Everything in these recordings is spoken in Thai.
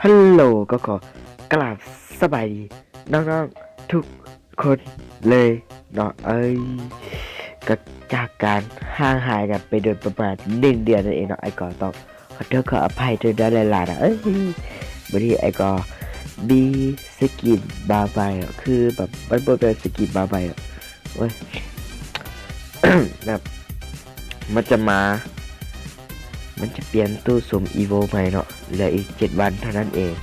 ฮัลโหลก็ขอกราบสบายดีน้องๆทุกคนเลยเนาะก็จากการห่างหายกันไปโดยประมาณ1 เดือนนั่นเองเนาะไอ้ก็ต้องขอโทษขออภัยด้วยนะหลายๆนะวันนี้ไอ้ก็มีสกินบาใบคือแบบมันเป็นสกินบาใบเว้ย แบบมันจะเปลี่ยนตู้สุ่มอีโวใหม่เนาะเหลืออีก7 วันเท่านั้นเอง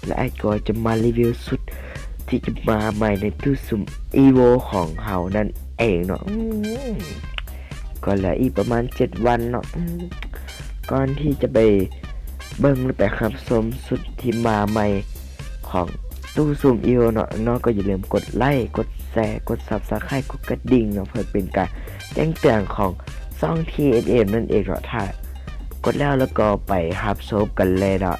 และไอ้ก็จะมารีวิวสุดที่จะมาใหม่ในตู้สุ่มอีโวของเฮานั่นเองเนาะก็เหลืออีกประมาณ7 วันเนาะก่อนที่จะไปเบิ่งและไปรับชมสุดที่มาใหม่ของตู้สุ่มอีโวเนาะก็อย่าลืมกดไลค์กดแชร์กด Subscribe กดกระดิ่งเนาะเพื่อเป็นการแจ้งเตือนของช่อง TNM นั่นเองเนาะถ้ากดแล้วก็ไปรับชมกันเลยเนาะ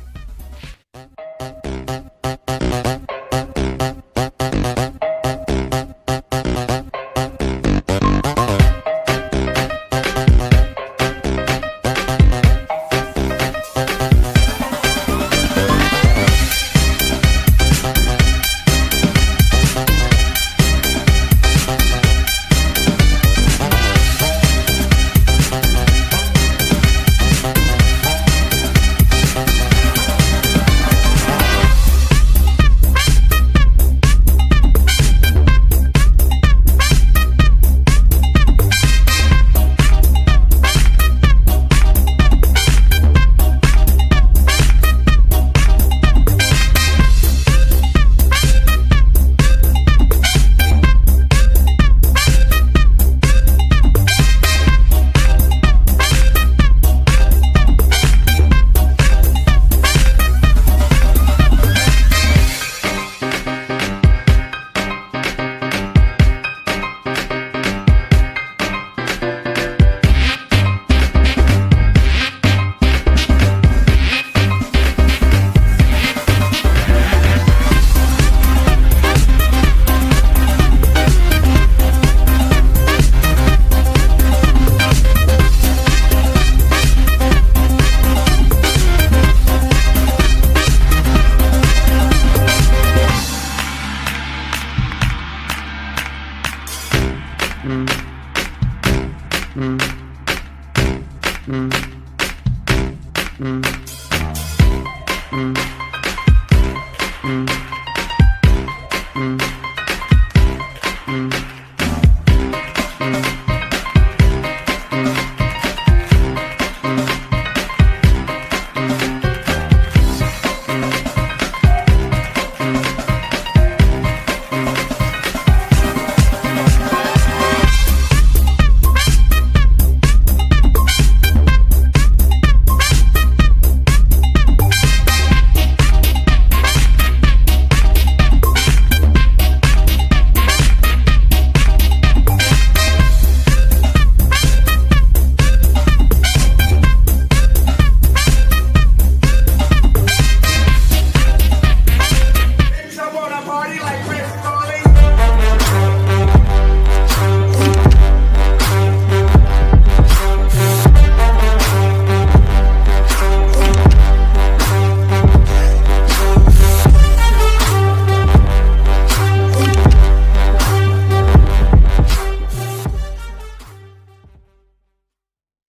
อืม